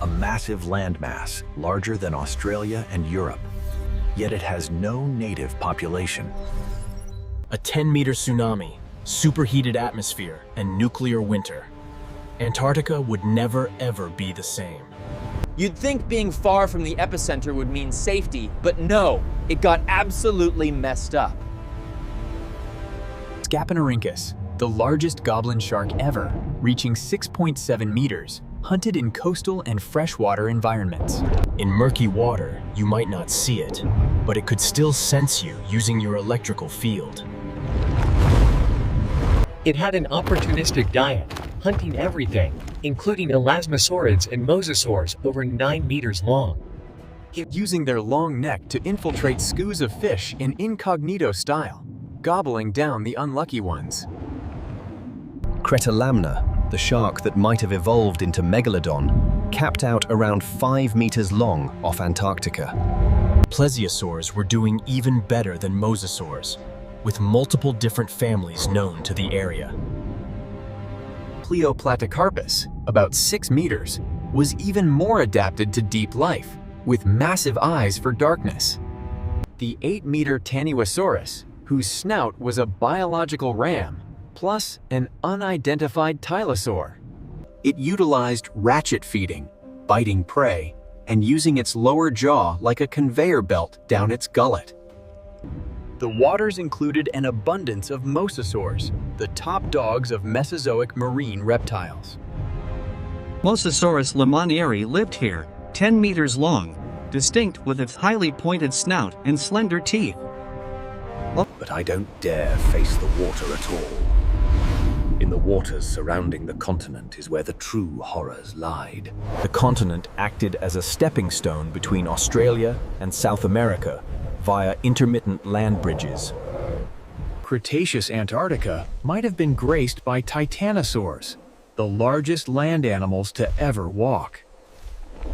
a massive landmass larger than Australia and Europe, yet it has no native population. A 10-meter tsunami, superheated atmosphere, and nuclear winter. Antarctica would never ever be the same. You'd think being far from the epicenter would mean safety, but no, it got absolutely messed up. Scaponarhynchus, the largest goblin shark ever, reaching 6.7 meters, hunted in coastal and freshwater environments. In murky water, you might not see it, but it could still sense you using your electrical field. It had an opportunistic diet, hunting everything, including elasmosaurids and mosasaurs over 9 meters long. Using their long neck to infiltrate schools of fish in incognito style, gobbling down the unlucky ones. Cretalamna, the shark that might have evolved into Megalodon, capped out around 5 meters long off Antarctica. Plesiosaurs were doing even better than mosasaurs, with multiple different families known to the area. Pleoplatycarpus, about 6 meters, was even more adapted to deep life, with massive eyes for darkness. The 8-meter Tannuosaurus, whose snout was a biological ram, plus an unidentified tylosaur. It utilized ratchet feeding, biting prey, and using its lower jaw like a conveyor belt down its gullet. The waters included an abundance of mosasaurs, the top dogs of Mesozoic marine reptiles. Mosasaurus lemanieri lived here, 10 meters long, distinct with its highly pointed snout and slender teeth. But I don't dare face the water at all. In the waters surrounding the continent is where the true horrors lied. The continent acted as a stepping stone between Australia and South America via intermittent land bridges. Cretaceous Antarctica might have been graced by titanosaurs, the largest land animals to ever walk.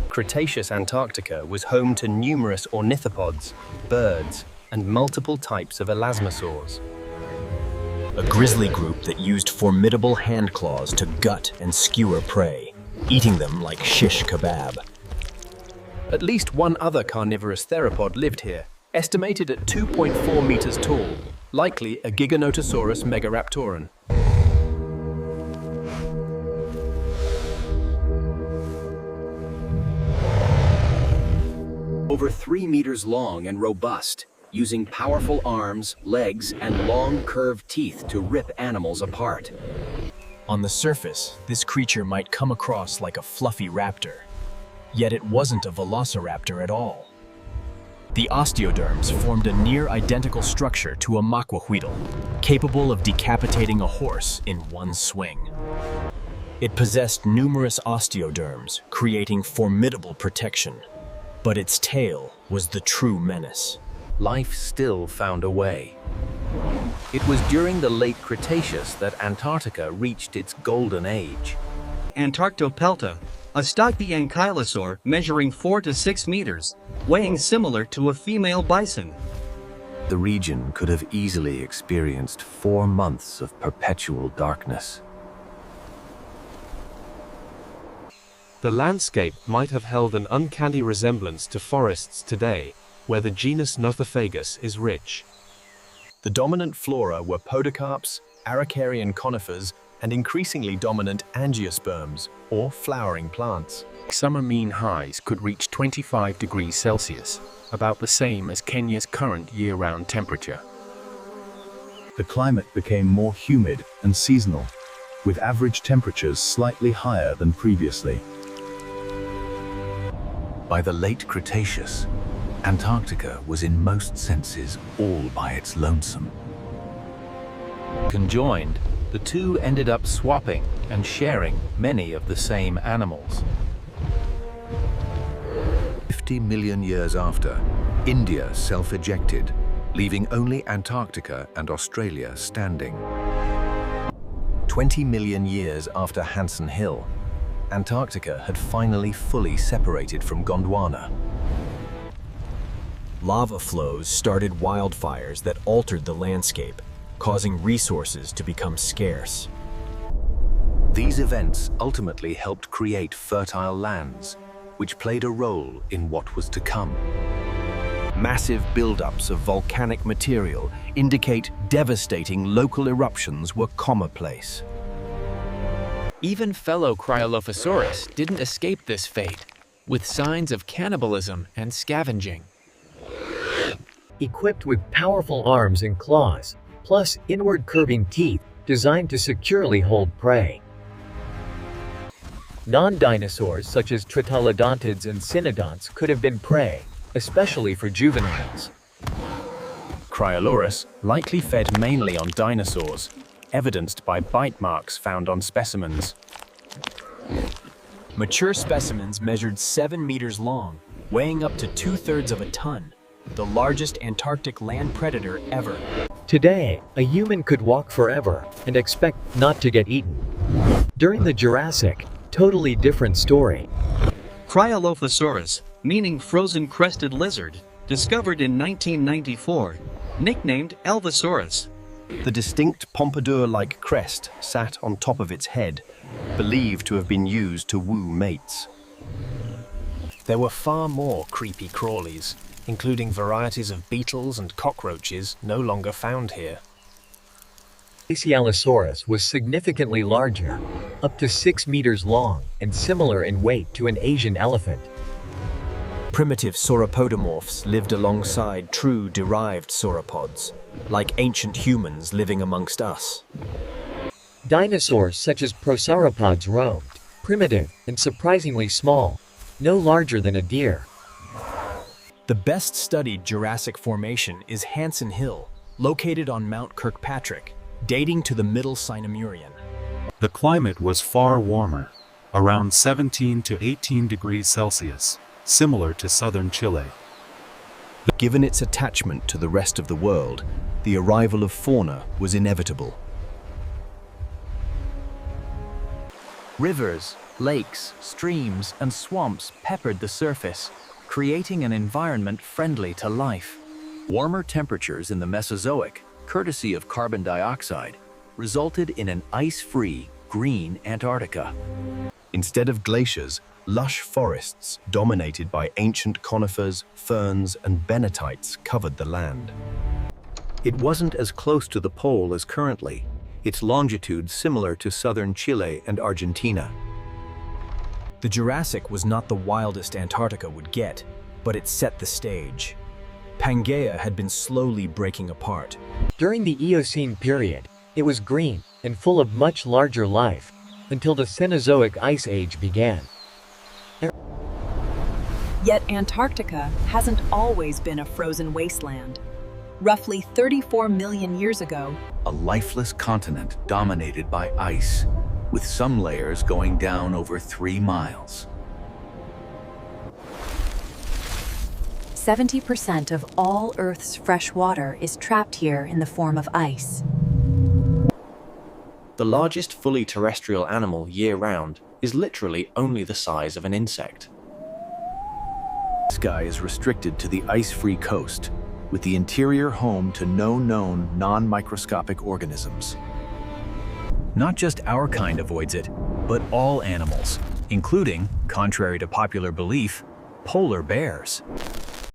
Cretaceous Antarctica was home to numerous ornithopods, birds, and multiple types of elasmosaurs. A grizzly group that used formidable hand claws to gut and skewer prey, eating them like shish kebab. At least one other carnivorous theropod lived here, estimated at 2.4 meters tall, likely a Giganotosaurus megaraptoran. Over 3 meters long and robust, using powerful arms, legs, and long curved teeth to rip animals apart. On the surface, this creature might come across like a fluffy raptor, yet it wasn't a velociraptor at all. The osteoderms formed a near-identical structure to a maquahuitl, capable of decapitating a horse in one swing. It possessed numerous osteoderms, creating formidable protection, but its tail was the true menace. Life still found a way. It was during the late Cretaceous that Antarctica reached its golden age. Antarctopelta, a stocky ankylosaur measuring 4 to 6 meters, weighing similar to a female bison. The region could have easily experienced 4 months of perpetual darkness. The landscape might have held an uncanny resemblance to forests today, where the genus Nothofagus is rich. The dominant flora were podocarps, araucarian conifers, and increasingly dominant angiosperms, or flowering plants. Summer mean highs could reach 25 degrees Celsius, about the same as Kenya's current year-round temperature. The climate became more humid and seasonal, with average temperatures slightly higher than previously. By the late Cretaceous, Antarctica was in most senses all by its lonesome. Conjoined, the two ended up swapping and sharing many of the same animals. 50 million years after, India self-ejected, leaving only Antarctica and Australia standing. 20 million years after Hansen Hill, Antarctica had finally fully separated from Gondwana. Lava flows started wildfires that altered the landscape, causing resources to become scarce. These events ultimately helped create fertile lands, which played a role in what was to come. Massive buildups of volcanic material indicate devastating local eruptions were commonplace. Even fellow Cryolophosaurus didn't escape this fate, with signs of cannibalism and scavenging. Equipped with powerful arms and claws, plus inward curving teeth designed to securely hold prey. Non-dinosaurs such as tritolodontids and cynodonts could have been prey, especially for juveniles. Cryolorus likely fed mainly on dinosaurs, evidenced by bite marks found on specimens. Mature specimens measured 7 meters long, weighing up to 2/3 of a ton, the largest Antarctic land predator ever. Today, a human could walk forever and expect not to get eaten. During the Jurassic, totally different story. Cryolophosaurus, meaning frozen crested lizard, discovered in 1994, nicknamed Allosaurus. The distinct pompadour-like crest sat on top of its head, believed to have been used to woo mates. There were far more creepy crawlies, including varieties of beetles and cockroaches no longer found here. Allosaurus was significantly larger, up to 6 meters long and similar in weight to an Asian elephant. Primitive sauropodomorphs lived alongside true derived sauropods, like ancient humans living amongst us. Dinosaurs such as prosauropods roamed, primitive and surprisingly small, no larger than a deer. The best studied Jurassic formation is Hansen Hill, located on Mount Kirkpatrick, dating to the Middle Sinemurian. The climate was far warmer, around 17 to 18 degrees Celsius, similar to southern Chile. Given its attachment to the rest of the world, the arrival of fauna was inevitable. Rivers, lakes, streams, and swamps peppered the surface, creating an environment friendly to life. Warmer temperatures in the Mesozoic, courtesy of carbon dioxide, resulted in an ice-free, green Antarctica. Instead of glaciers, lush forests dominated by ancient conifers, ferns, and benatites covered the land. It wasn't as close to the pole as currently, its longitude similar to southern Chile and Argentina. The Jurassic was not the wildest Antarctica would get, but it set the stage. Pangaea had been slowly breaking apart. During the Eocene period, it was green and full of much larger life, until the Cenozoic Ice Age began. Yet Antarctica hasn't always been a frozen wasteland. Roughly 34 million years ago, A lifeless continent dominated by ice, with some layers going down over 3 miles. 70% of all Earth's fresh water is trapped here in the form of ice. The largest fully terrestrial animal year-round is literally only the size of an insect. The sky is restricted to the ice-free coast, with the interior home to no known non-microscopic organisms. Not just our kind avoids it, but all animals, including, contrary to popular belief, polar bears.